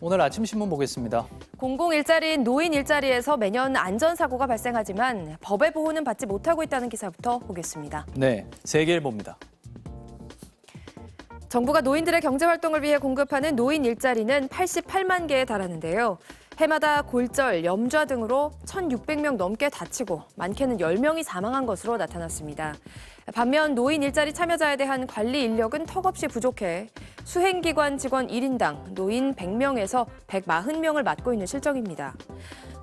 오늘 아침 신문 보겠습니다. 공공 일자리인 노인 일자리에서 매년 안전사고가 발생하지만 법의 보호는 받지 못하고 있다는 기사부터 보겠습니다. 네, 세계일보입니다. 정부가 노인들의 경제활동을 위해 공급하는 노인 일자리는 88만 개에 달하는데요. 해마다 골절, 염좌 등으로 1,600명 넘게 다치고 많게는 10명이 사망한 것으로 나타났습니다. 반면 노인 일자리 참여자에 대한 관리 인력은 턱없이 부족해 수행기관 직원 1인당 노인 100명에서 140명을 맡고 있는 실정입니다.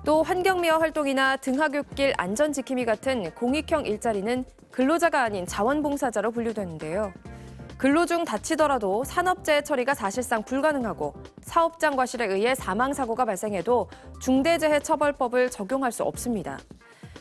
또 환경미화 활동이나 등하굣길 안전지킴이 같은 공익형 일자리는 근로자가 아닌 자원봉사자로 분류되는데요. 근로 중 다치더라도 산업재해 처리가 사실상 불가능하고 사업장 과실에 의해 사망사고가 발생해도 중대재해처벌법을 적용할 수 없습니다.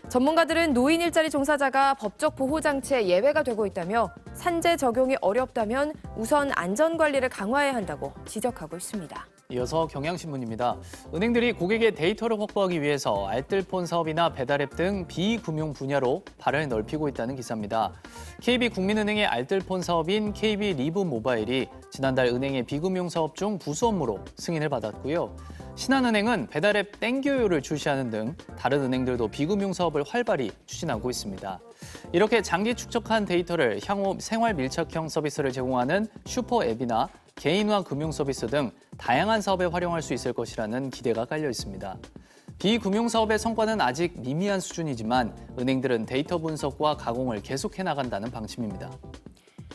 전문가들은 노인 일자리 종사자가 법적 보호장치에 예외가 되고 있다며 산재 적용이 어렵다면 우선 안전관리를 강화해야 한다고 지적하고 있습니다. 이어서 경향신문입니다. 은행들이 고객의 데이터를 확보하기 위해서 알뜰폰 사업이나 배달앱 등 비금융 분야로 발을 넓히고 있다는 기사입니다. KB국민은행의 알뜰폰 사업인 KB리브 모바일이 지난달 은행의 비금융 사업 중 부수 업무로 승인을 받았고요. 신한은행은 배달앱 땡겨요를 출시하는 등 다른 은행들도 비금융 사업을 활발히 추진하고 있습니다. 이렇게 장기 축적한 데이터를 향후 생활 밀착형 서비스를 제공하는 슈퍼앱이나 개인화 금융 서비스 등 다양한 사업에 활용할 수 있을 것이라는 기대가 깔려 있습니다. 비금융 사업의 성과는 아직 미미한 수준이지만 은행들은 데이터 분석과 가공을 계속해 나간다는 방침입니다.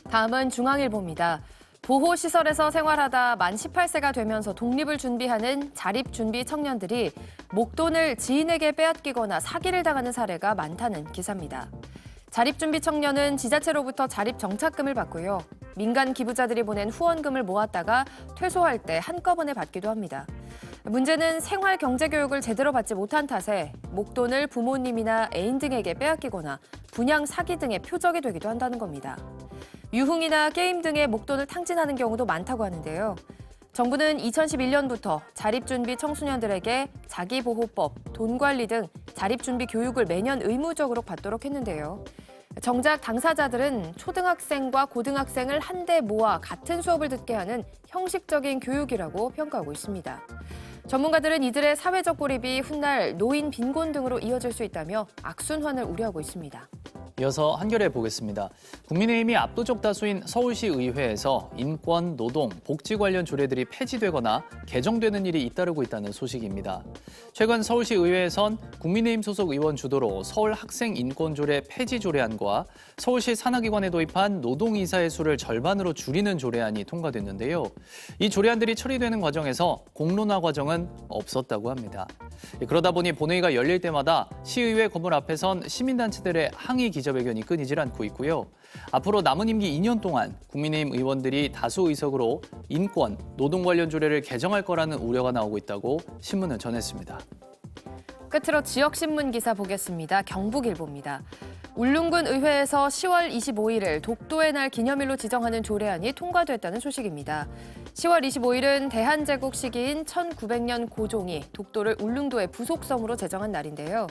다음은 중앙일보입니다. 보호시설에서 생활하다 만 18세가 되면서 독립을 준비하는 자립준비 청년들이 목돈을 지인에게 빼앗기거나 사기를 당하는 사례가 많다는 기사입니다. 자립준비 청년은 지자체로부터 자립정착금을 받고요. 민간 기부자들이 보낸 후원금을 모았다가 퇴소할 때 한꺼번에 받기도 합니다. 문제는 생활 경제 교육을 제대로 받지 못한 탓에 목돈을 부모님이나 애인 등에게 빼앗기거나 분양 사기 등의 표적이 되기도 한다는 겁니다. 유흥이나 게임 등의 목돈을 탕진하는 경우도 많다고 하는데요. 정부는 2011년부터 자립준비 청소년들에게 자기보호법, 돈관리 등 자립준비 교육을 매년 의무적으로 받도록 했는데요. 정작 당사자들은 초등학생과 고등학생을 한데 모아 같은 수업을 듣게 하는 형식적인 교육이라고 평가하고 있습니다. 전문가들은 이들의 사회적 고립이 훗날 노인 빈곤 등으로 이어질 수 있다며 악순환을 우려하고 있습니다. 이어서 한겨레 보겠습니다. 국민의힘이 압도적 다수인 서울시 의회에서 인권, 노동, 복지 관련 조례들이 폐지되거나 개정되는 일이 잇따르고 있다는 소식입니다. 최근 서울시 의회에선 국민의힘 소속 의원 주도로 서울 학생 인권 조례 폐지 조례안과 서울시 산하기관에 도입한 노동이사의 수를 절반으로 줄이는 조례안이 통과됐는데요. 이 조례안들이 처리되는 과정에서 공론화 과정은 없었다고 합니다. 그러다 보니 본회의가 열릴 때마다 시의회 건물 앞에선 시민단체들의 항의 기자회견이 끊이질 않고 있고요. 앞으로 남은 임기 2년 동안 국민의힘 의원들이 다수 의석으로 인권, 노동 관련 조례를 개정할 거라는 우려가 나오고 있다고 신문은 전했습니다. 끝으로 지역신문 기사 보겠습니다. 경북일보입니다. 울릉군 의회에서 10월 25일을 독도의 날 기념일로 지정하는 조례안이 통과됐다는 소식입니다. 10월 25일은 대한제국 시기인 1900년 고종이 독도를 울릉도의 부속섬으로 제정한 날인데요.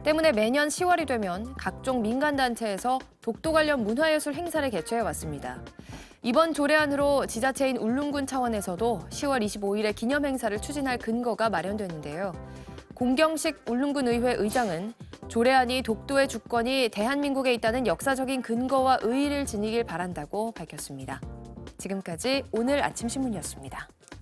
때문에 매년 10월이 되면 각종 민간단체에서 독도 관련 문화예술 행사를 개최해 왔습니다. 이번 조례안으로 지자체인 울릉군 차원에서도 10월 25일에 기념 행사를 추진할 근거가 마련되는데요. 공경식 울릉군 의회 의장은 조례안이 독도의 주권이 대한민국에 있다는 역사적인 근거와 의의를 지니길 바란다고 밝혔습니다. 지금까지 오늘 아침 신문이었습니다.